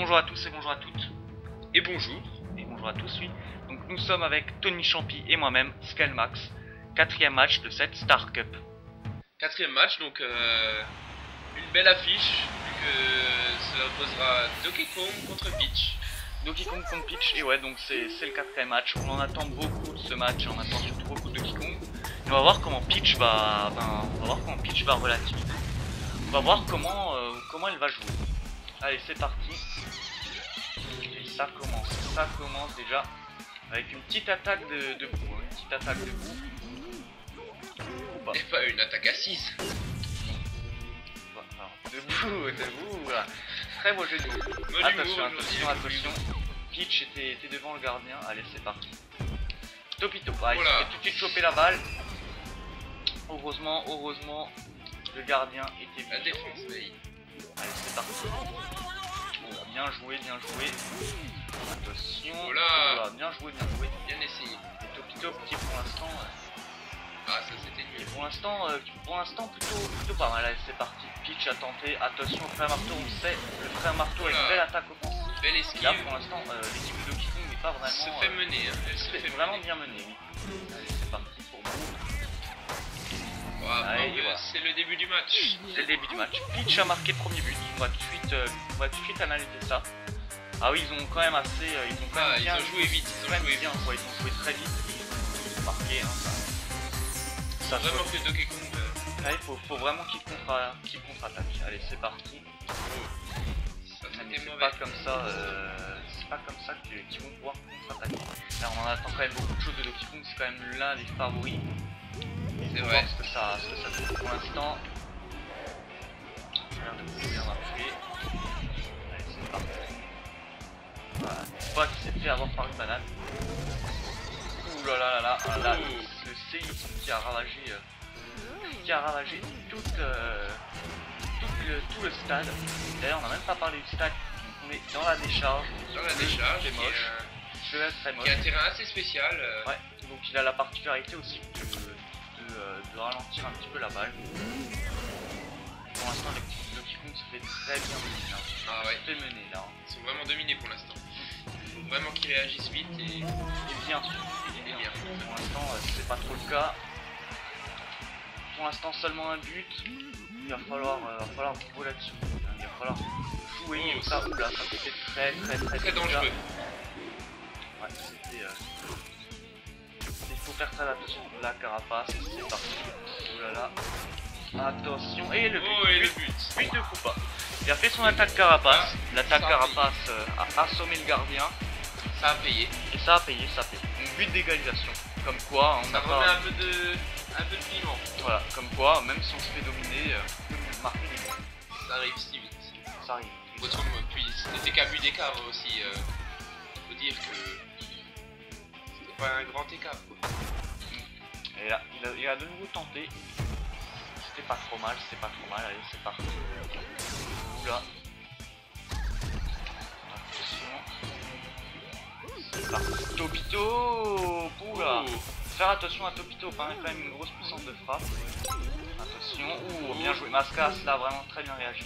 bonjour à tous et bonjour à toutes. Et bonjour. Et bonjour à tous, oui. Donc nous sommes avec Tony Champy et moi-même, Scalemax. 4e match de cette Star Cup. 4e match, donc une belle affiche, vu que cela opposera Donkey Kong contre Peach. Donkey Kong contre Peach, et ouais, donc c'est le 4e match. On en attend beaucoup de ce match, on attend surtout beaucoup de Donkey Kong. Et on va voir comment Peach va, relativiser. On va voir comment elle va jouer. Allez, c'est parti. Et ça commence déjà avec une petite attaque de boue, hein, une petite attaque de boue. Et pas une attaque assise. Debout, voilà. Très beau jeu de boue. Attention. Peach était devant le gardien. Allez, c'est parti. Topito, il s'est tout de suite chopé la balle. Heureusement, le gardien était vite. La défense, oui. Allez, c'est parti. Bien joué. Attention. Voilà. Bien joué. Bien essayé. Et Topito qui pour l'instant. Ah, ça c'était nul. Pour l'instant plutôt pas mal. Allez, c'est parti. Peach a tenté. Attention au frère marteau, on sait. Le frère marteau a une belle attaque offensive. Belle esquive. Là pour l'instant, l'équipe de Donkey Kong n'est pas vraiment. Se fait mener. Elle se fait vraiment bien mener. Oui. Allez, c'est parti pour vous. C'est le début du match. C'est le début du match. Peach a marqué le premier but. On va tout de suite analyser ça. Ah oui, ils ont quand même assez. Ils ont joué vite. Ils ont joué très vite. Ils ont marqué. Ça vraiment que Donkey Kong. Là, il faut vraiment qu'il contre-attaque. Allez, c'est parti. C'est pas comme ça qu'ils vont pouvoir contre-attaquer. Là, on en attend quand même beaucoup de choses de Donkey Kong. C'est quand même l'un des favoris. C'est vrai. Ce que ça donne pour l'instant. Bien marché. Allez, c'est parti. Voilà. Spot s'est fait avoir par une banane. Ouh là là, le séisme qui a ravagé tout le stade. D'ailleurs, on n'a même pas parlé du stade. On est dans la décharge. C'est moche. Très moche. Qui a un terrain assez spécial. Ouais. Donc il a la particularité aussi de ralentir un petit peu la balle. Pour l'instant, l'équipe de Donkey Kong se fait très bien mener là. Ah ouais. Se fait mener là. Ils sont vraiment dominés pour l'instant. Il faut vraiment qu'ils réagissent vite et bien. Pour l'instant, c'est pas trop le cas. Pour l'instant, seulement un but. Il va falloir jouer là-dessus. Il va falloir jouer ça. Oula, ça c'était très dangereux. Ouais, c'était. Il faut faire très attention. La carapace, c'est parti. Oulala. Attention. Et le but. But de Koopa. Il a fait son attaque carapace. L'attaque carapace a assommé le gardien. Ça a payé. Et ça a payé. Donc but d'égalisation. Comme quoi, on a remet un peu de piment. Voilà, comme quoi, même si on se fait dominer, on peut marquer des points. Ça arrive si vite. Ça arrive. Puis c'était qu'un but d'écart aussi. Faut dire que c'était pas un grand écart. Et là, il a de nouveau tenté. C'était pas trop mal. Allez, c'est parti. Oula. C'est parti. Topito. Oula. Faire attention à Topito, quand même une grosse puissance de frappe. Attention. Bien joué. Mascas, là, vraiment très bien réagi.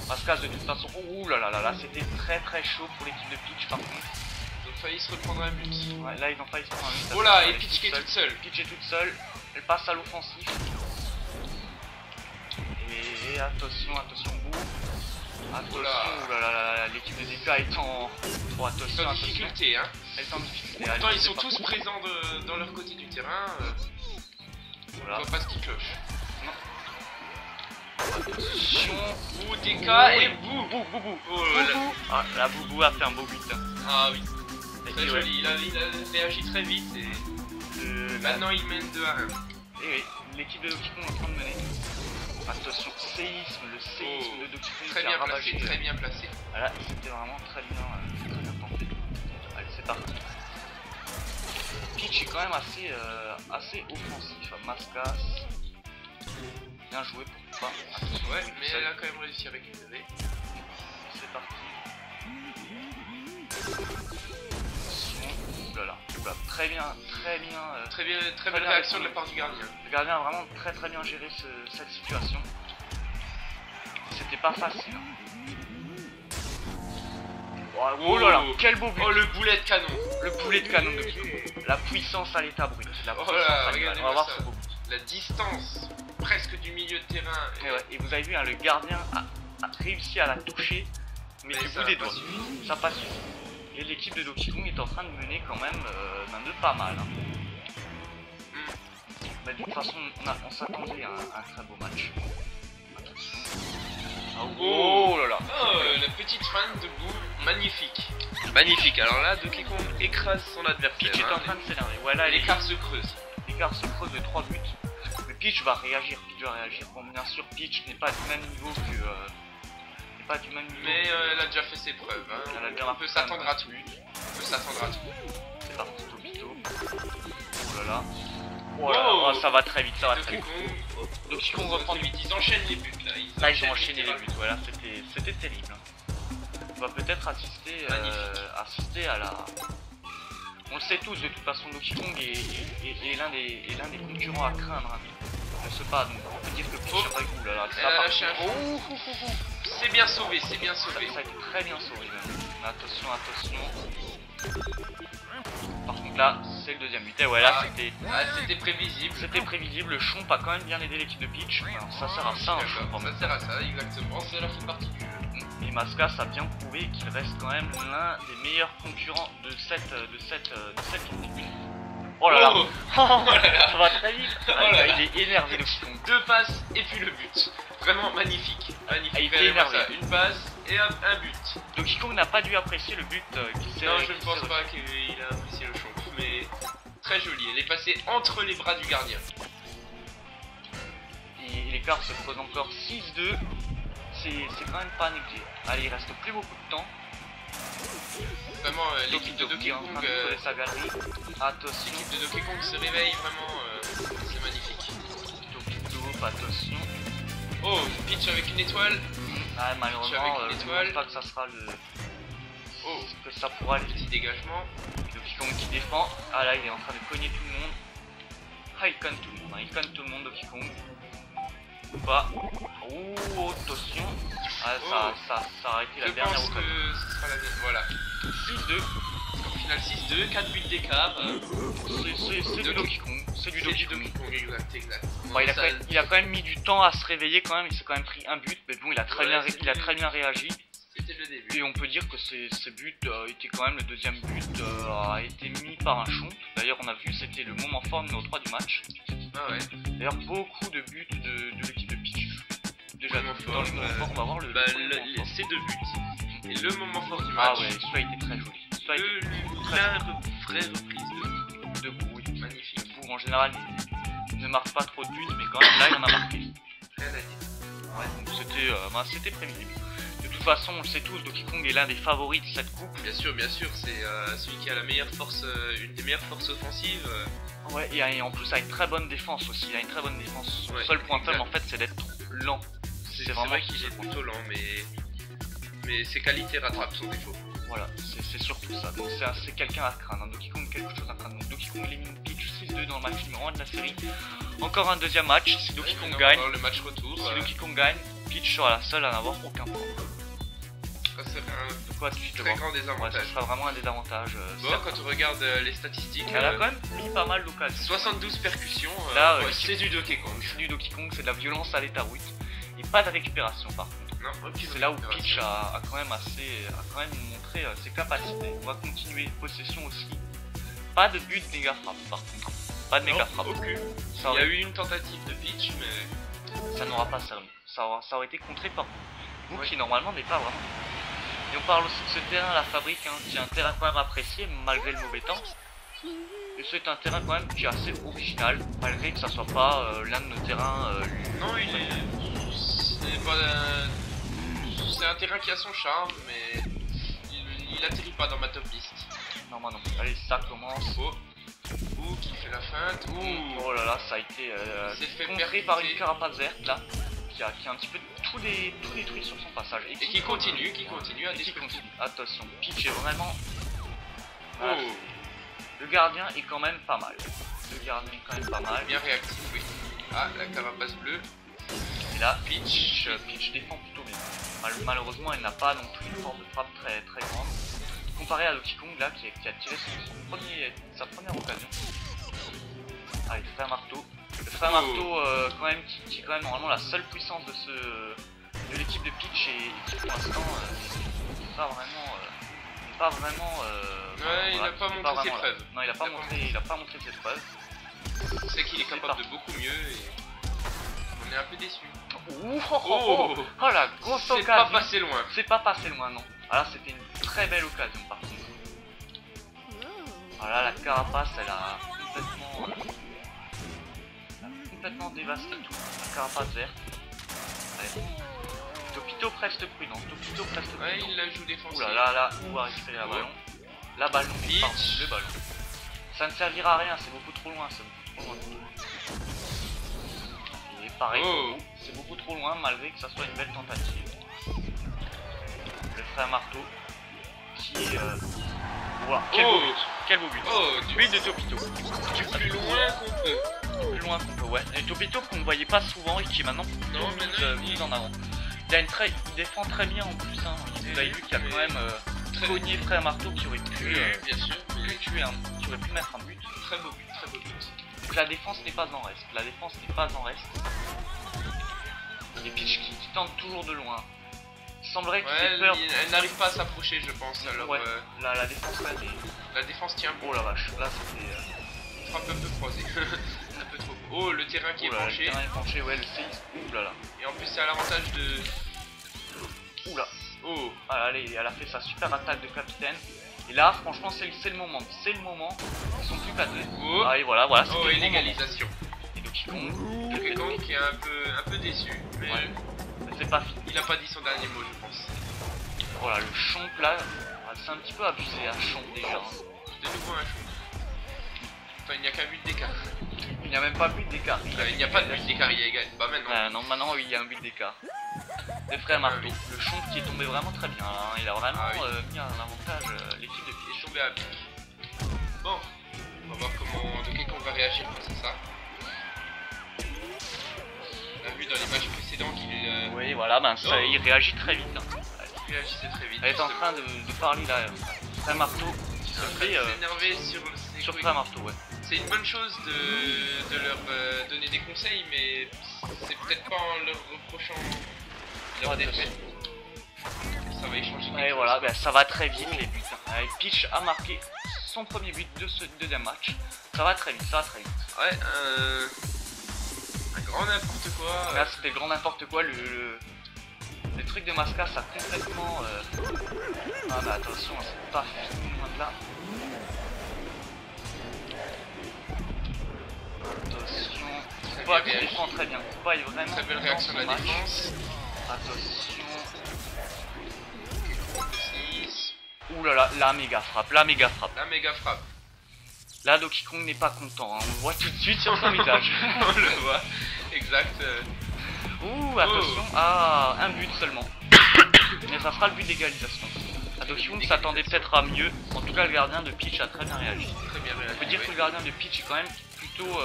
Mascas, de toute façon. Ouh là, c'était très chaud pour l'équipe de Peach par contre. Ils ont failli se reprendre un but. Ouais, là, ils ont failli se prendre un but. Oh là, et Peach qui est toute seule. Peach est toute seule. Elle passe à l'offensif. Et attention, bout. Attention, l'équipe de DK est en difficulté, hein. Elle est en difficulté. Pourtant, ils sont tous présents dans leur côté du terrain. On voit pas ce qui cloche. Attention. Bout, DK et Bout. La Boubou a fait un beau but. Ah oui. Très joli. Il a réagi très vite et maintenant il mène 2-1. Et oui, l'équipe de Donkey Kong est en train de mener. Attention, le séisme de Donkey Kong très bien placé. Voilà, c'était vraiment très bien tenté. Allez, c'est parti. Peach est quand même assez offensif. Mascas. Bien joué pour pas. Attention, ouais, mais elle a quand même réussi à récupérer. C'est parti. Oulala, très belle réaction de la part du gardien. Le gardien a vraiment très bien géré cette situation. C'était pas facile. Oh là là, quel beau but. Oh, le boulet de canon. Le boulet de canon de Kiko. La puissance à l'état brut. La Oh puissance là, animale. On va regardez-moi voir ça. ce beau but. La distance presque du milieu de terrain. Et, ouais, et vous avez vu, hein, le gardien a réussi à la toucher, mais du ça bout a des pas doigts. suffi. Ça passe. Et l'équipe de Donkey Kong est en train de mener quand même de pas mal. Hein. Mais de toute façon, on s'attendait à un très beau match. Attention. Oh là là. Oh, la petite fin debout, magnifique. Magnifique. Alors là, Donkey Kong écrase son adversaire. Peach est en hein. train de s'énerver. Voilà, L'écart se creuse. l'écart se creuse de 3 buts. Mais Peach va réagir. Bon, bien sûr, Peach n'est pas du même niveau que. N'est pas du même niveau. Mais elle a déjà fait ses preuves. Hein. Elle a bien On peut s'attendre à tout. On peut s'attendre à tout. C'est parti, Tobito. Oh là là. Oh, Oh là là, oh, ça va très vite, ça va très Donkey vite. Kong, Donkey Kong reprend vite. Ils enchaînent les buts là. Là, ils ont enchaîné les buts, voilà, c'était terrible. On va peut-être assister à la... On le sait tous, de toute façon, Donkey Kong est l'un des concurrents à craindre. Hein. Je sais pas, donc on peut dire que Peach a pas eu là, Elle a lâché un coup. C'est bien sauvé, c'est bien sauvé. Ça a été très bien sauvé même. Mais attention, attention. Par contre là, c'est le deuxième but. Et ouais, là C'était prévisible. c'était prévisible. Le Chomp a quand même bien aidé l'équipe de Peach. Alors, ça sert à ça, un Chomp. Ça sert à ça, exactement. C'est la fait partie du jeu. Et Mascas a bien prouvé qu'il reste quand même l'un des meilleurs concurrents de cette équipe. Oh là là, Oh. ça va très vite. Oh là là. Il est énervé le Chomp. 2 passes et puis le but. Vraiment magnifique. Magnifique. Ah, il était Regardez-moi énervé. ça. Une passe et un but. Donkey Kong n'a pas dû apprécier le but qui s'est... Non, je ne pense pas qu'il a apprécié le champ. Mais très joli. Elle est passée entre les bras du gardien. Et l'écart se creuse encore 6-2. C'est quand même pas négligé. Allez, il reste plus beaucoup de temps. Vraiment, l'équipe de Donkey en train Kong. de coller sa galerie. Attention, L'équipe de Donkey Kong se réveille vraiment. C'est magnifique. Tokito, attention. Oh, Peach avec une étoile. Ah, malheureusement, avec une je étoile. pense pas que ça sera le... Oh, que ça pourra aller. petit dégagement. Donkey Kong qui défend. Ah là, il est en train de cogner tout le monde. Ah, il cogne tout le monde. Hein. Il cogne tout le monde, Donkey Kong. Ou pas. Oh, attention. Ah, ça a arrêté la Je dernière pense occasion. que ce sera la dernière. Voilà. 6-2. Au final, 6-2, 4 buts d'écart. C'est du Donkey Kong. C'est du C'est Donkey du Kong. Donkey Kong, exact. Bon, il a quand même mis du temps à se réveiller quand même. Il s'est quand même pris un but. Mais bon, il a très bien réagi. C'était le début. Et on peut dire que ce but était quand même le deuxième but, a été mis par un Chomp. D'ailleurs, on a vu, c'était le moment fort numéro 3 du match. Ah ouais. D'ailleurs, beaucoup de buts de l'équipe de Peach. Déjà, Moment dans le moment fort, on va voir le. Ces 2 buts. Et le moment fort du Ah match. ouais, celui-là était très joli. Celui-là était La vraie reprise de goût, oui. magnifique. Pour en général, il ne marque pas trop de buts, mais quand même là, il en a marqué. Rien à dire. Ouais, donc c'était prévisible. De toute façon, on le sait tous, Donkey Kong est l'un des favoris de cette coupe. Bien sûr, c'est celui qui a la meilleure force, une des meilleures forces offensives. Ouais, et en plus, il a une très bonne défense aussi. Il a une très bonne défense. Son Ouais, seul point faible, exact. en fait, c'est d'être lent. C'est vrai qu'il est plutôt lent, mais ses qualités rattrapent son défaut. Voilà, c'est surtout ça. Donc c'est quelqu'un à craindre. Donkey Kong, quelque chose à craindre. Donc Donkey Kong élimine Peach 6-2 dans le match numéro 1 de la série. Encore un deuxième match. Si Donkey Kong gagne, Le match retour. si Donkey Kong gagne, Peach sera la seule à n'avoir aucun point. Ça serait un De quoi tu te très vois. grand Ouais, désavantage. ça sera vraiment un désavantage. Bon, quand on regarde les statistiques, Elle a quand même mis pas mal d'occasions. 72 percussions, Là, ouais, c'est du Donkey Kong. C'est du Donkey Kong, c'est de la violence à l'état brut. Et pas de récupération par contre. Non, ok, C'est là où Peach a quand même montré ses capacités. On va continuer. Possession aussi. Pas de but de méga frappe par contre. Pas de méga frappe. aucune. Ça Il y a aurait, eu une tentative de Peach, mais ça n'aura pas servi. Ça aurait été contré par vous Ouais. qui normalement n'est pas vraiment. Et on parle aussi de ce terrain à la fabrique, hein, qui est un terrain quand même apprécié malgré le mauvais temps. Et c'est un terrain quand même qui est assez original, malgré que ça soit pas l'un de nos terrains. non, c'est pas c'est un terrain qui a son charme, mais il atterrit pas dans ma top list. Non, moi non. Allez, ça commence. Ouh, qui fait la feinte. Ouh, Oh là là, ça a été il s'est fait contré par une percuter. carapace verte là, qui a un petit peu tout détruit sur son passage. Et qui continue à Et qui détruire. continue. Attention, Peach est vraiment. Oh, Le gardien est quand même pas mal. Le gardien est quand même pas mal. bien réactif, oui. Ah, la carapace bleue. Et là, Peach défend plutôt bien. Malheureusement, elle n'a pas non plus une force de frappe très grande. Comparé à Donkey Kong là qui a tiré sa première occasion. Allez, frère marteau. Le frère marteau quand même qui est quand même normalement la seule puissance de l'équipe de Peach et qui pour l'instant n'est pas vraiment ouais, il a pas montré ses preuves. Non, il a pas montré ses preuves. On sait qu'il est capable de beaucoup mieux et on est un peu déçus. Oh la grosse occasion. C'est pas passé loin. C'est pas passé loin, non. Alors c'était une très belle occasion par contre. Voilà, la carapace elle a complètement dévasté tout. La carapace verte. Allez. Topito reste prudent. Ouais, il la joue défensif. Oula là, on va récupérer la ballon. La ballon, pardon, le ballon. Ça ne servira à rien, c'est beaucoup trop loin. Et pareil, c'est beaucoup trop loin malgré que ça soit une belle tentative. Le frère marteau qui wow, quel beau but. But de Topito. Du plus loin qu'on peut. Ouais. Et Topito qu'on ne voyait pas souvent et qui est maintenant mise en avant. Il défend très bien en plus. Hein. Vous avez vu qu'il y a quand même cogné frère marteau qui aurait pu bien sûr, qui aurait pu mettre un but. Très beau but. Donc la défense n'est pas en reste. Et Peach qui tente toujours de loin. Il semblerait qu'il ait peur. Elle n'arrive pas à s'approcher, je pense. Alors, ouais, la défense là, la défense tient bon. Oh la vache, là c'était. Frappe un peu croisée. Un peu trop. Oh, le terrain qui est penché. Le terrain est penché, ouais, le séisme. Ouh là là. Et en plus, c'est à l'avantage de. Oula. Oh. Ah, allez, elle a fait sa super attaque de capitaine. Et là, franchement, c'est le moment. Ils sont plus qu'à deux. Oh. Ah, et voilà, Oh, et l'égalisation. Et Donkey Kong qui est un peu déçu. Mais ouais. C'est pas fini. Il a pas dit son dernier mot, je pense. Voilà, le chomp là, c'est un petit peu abusé à chomp déjà. C'est de nouveau un chomp. Enfin, il n'y a qu'un but d'écart. Il n'y a même pas but d'écart. Il n'y a pas de but d'écart, il y a égal. Bah maintenant. Non, maintenant il y a un but d'écart. Le frère marteau, le chomp qui est tombé vraiment très bien. Hein. Il a vraiment mis en avantage l'équipe de Peach. Il est tombé à pic. Bon, on va voir comment Donkey Kong va réagir face à ça. On a vu dans les matchs précédents qu'il. Oui, voilà, il réagit très vite. Hein. Il réagissait très vite. Elle est en train de parler là. Frère marteau qui se fait s'énerver sur frère marteau, ouais. C'est une bonne chose de leur donner des conseils, mais c'est peut-être pas en leur reprochant leur défaite. Ça va échanger quelque chose. Voilà, ça va très vite les buts. Peach a marqué son premier but de ce deuxième match. Ça va très vite. Ouais, un grand n'importe quoi. Là c'était grand n'importe quoi, le truc de Masca ça a complètement... Ah bah attention, c'est pas fini loin de là. Attention, Koopa qui défend très bien. Koopa est vraiment très belle réaction de la défense. Attention. Ouh là là, la méga frappe. Là Donkey Kong n'est pas content, hein. On le voit tout de suite sur son visage. On le voit, exact. Ouh, attention, un but seulement. Mais ça sera le but d'égalisation. Donkey Kong s'attendait peut-être à mieux. En tout cas, le gardien de Peach a très bien réagi. On peut dire que le gardien de Peach est quand même plutôt...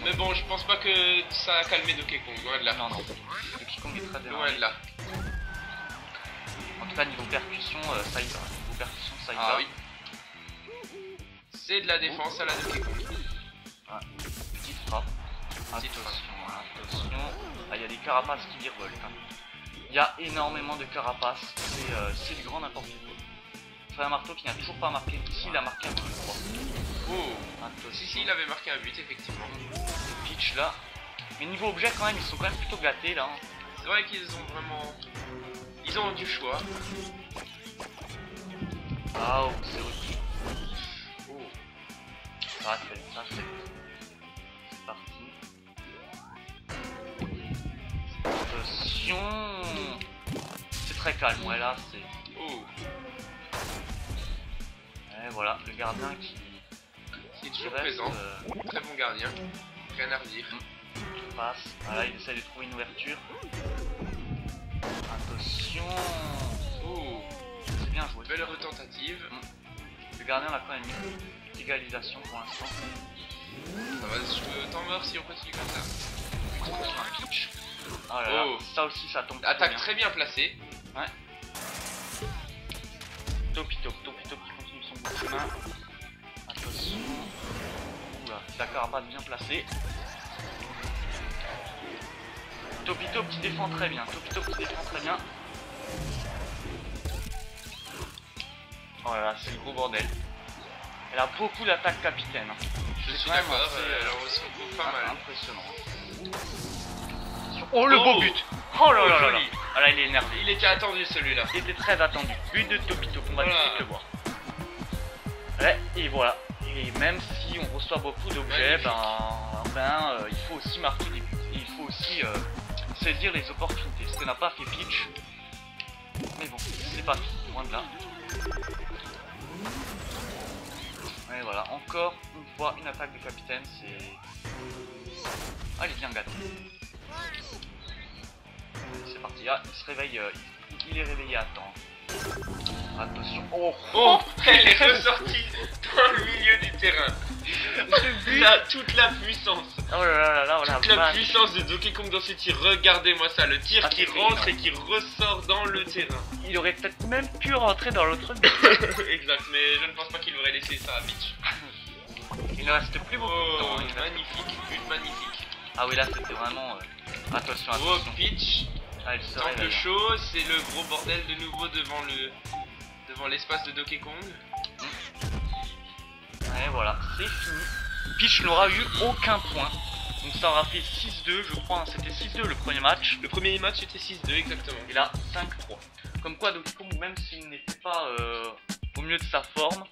Mais bon, je pense pas que ça a calmé Donkey Kong, loin de là. Non. Donkey Kong est très bien. Loin de là. En tout cas, niveau percussion, ça y va. Ah oui. C'est de la défense à la Donkey Kong. Petite frappe. Attention. Il y a des carapaces qui virevoltent. Hein. Il y a énormément de carapaces. C'est du grand n'importe quoi. Frère marteau qui n'a toujours pas marqué. Ici, il a marqué un but, je crois. Oh. Si, il avait marqué un but, effectivement. Peach là. Mais niveau objet, quand même, ils sont quand même plutôt gâtés là. Hein. C'est vrai qu'ils ont vraiment... Ils ont du choix. Waouh, c'est aussi. Oh. Ça c'est parti. Attention. C'est très calme, ouais là c'est... Oh. Et voilà, le gardien qui est toujours présent. Très bon gardien. Rien à redire. Passe. Voilà, il essaie de trouver une ouverture. Attention. Oh. C'est bien joué. Belle retentative. Le gardien a quand même une égalisation pour l'instant. Ça va se jouer au temps mort si on continue comme ça. Un pitch. Oh là là, ça aussi ça tombe. Attaque très bien placée. Ouais. Topito qui Attention. Oula, la carapace bien placée. Topito qui défend très bien. Topito qui défend très bien. Oh là là, c'est le gros bordel. Elle a beaucoup d'attaques capitaine. Je suis d'accord, elle en reçoit pas mal. Impressionnant. Oh le beau but. Oh là là là là. Ah là il est énervé. Il était attendu celui-là. Il était très attendu. But de Topito, on va tout de suite le voir. Ouais, et voilà. Et même si on reçoit beaucoup d'objets, il faut aussi marquer des buts. Et il faut aussi saisir les opportunités. Ce que n'a pas fait Peach. Mais bon, c'est pas fini, loin de là. Et voilà, encore une fois une attaque de capitaine, c'est... Ah, il est bien gâté. C'est parti, ah, il se réveille, il est réveillé à temps. Attention, oh, elle est ressortie dans le milieu du terrain. Toute la puissance. Oh là là là, toute la puissance de Donkey Kong dans ce tir. Regardez-moi ça, le tir qui rentre et qui ressort dans le terrain. Il aurait peut-être même pu rentrer dans l'autre but. Exact, mais je ne pense pas qu'il aurait laissé ça à Peach. Il ne reste plus beaucoup de temps. Magnifique, but magnifique. Ah oui, là c'était vraiment... Attention, attention. Oh, Peach. Ah, Temple chaud, c'est le gros bordel de nouveau devant l'espace de Donkey Kong. Et voilà, c'est fini. Peach n'aura eu aucun point. Donc ça aura fait 6-2, je crois, hein. C'était 6-2 le premier match. Le premier match était 6-2 exactement. Et là, 5-3. Comme quoi Donkey Kong, même s'il n'était pas au mieux de sa forme,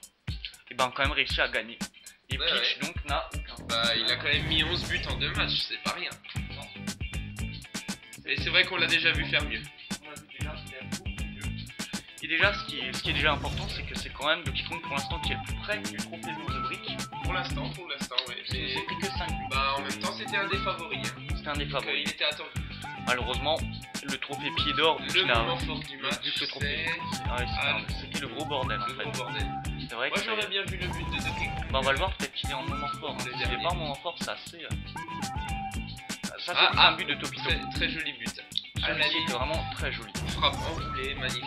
et ben quand même réussi à gagner. Et ouais, Peach donc n'a aucun point. Bah il a quand même mis 11 buts en 2 matchs, c'est pas rien. Et c'est vrai qu'on l'a déjà vu faire mieux. On l'a vu déjà, c'était beaucoup mieux. Et déjà, ce qui est déjà important, c'est que c'est quand même Donkey Kong pour l'instant qui est le plus près du trophée de briques. Pour l'instant, ouais. Mais c'est plus que 5 buts. Bah en même temps, c'était un des favoris. Hein. C'était un des favoris. Il était attendu. Malheureusement, le trophée pied d'or, le moment fort du match, c'était le gros bordel en fait. Gros bordel. C'est vrai moi que j'aurais bien vu le but de Donkey Kong. Bah on va le voir, peut-être qu'il est en moment fort. Hein. S'il n'est pas en moment fort, c'est assez... Ça c'est un but de Topito. Très joli but. Celui-ci était vraiment très joli. Frappe enroulée, magnifique.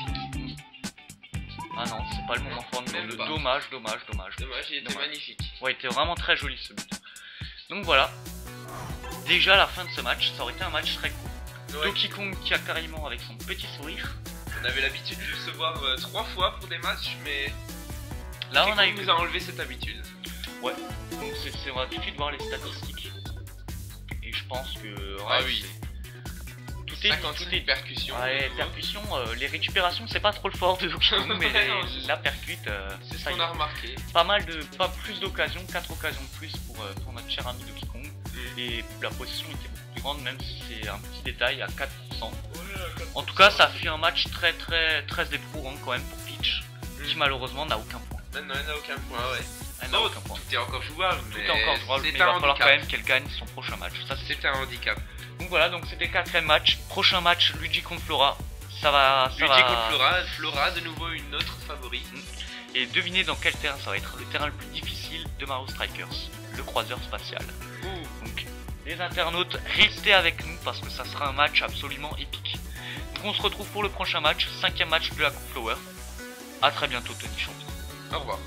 Ah non, c'est pas le moment fort de même. Dommage, il était magnifique. Ouais, il était vraiment très joli ce but. Donc voilà. Déjà la fin de ce match, ça aurait été un match très cool. Ouais. Donkey Kong qui a carrément avec son petit sourire. On avait l'habitude de se voir 3 fois pour des matchs, mais là Donkey Kong nous a enlevé cette habitude. Ouais, donc on va tout de suite voir les statistiques. Et je pense que... Ouais, ah oui. Tout est percussion. Ouais, percussion, les récupérations c'est pas trop le fort de Donkey Kong, mais la percute, c'est ce qu'on a remarqué. Pas plus d'occasions, 4 occasions de plus pour notre cher ami Donkey Kong. Et la possession était beaucoup plus grande, même si c'est un petit détail à 4%. En tout cas, ça fait un match très éprouvant quand même pour Peach, qui malheureusement n'a aucun point. Non, elle n'a aucun point, ouais. Elle n'a aucun point. Tout est encore jouable, mais il va falloir quand même qu'elle gagne son prochain match. Ça, c'est un handicap. Donc voilà, donc c'était le 4ème match. Prochain match, Luigi contre Flora. Contre Flora, de nouveau une autre favori. Et devinez dans quel terrain ça va être le terrain le plus difficile de Mario Strikers, le croiseur spatial. Donc les internautes, restez avec nous parce que ça sera un match absolument épique. Donc on se retrouve pour le prochain match, 5ème match de la Coupe Flower. A très bientôt Tony Champion. Au revoir.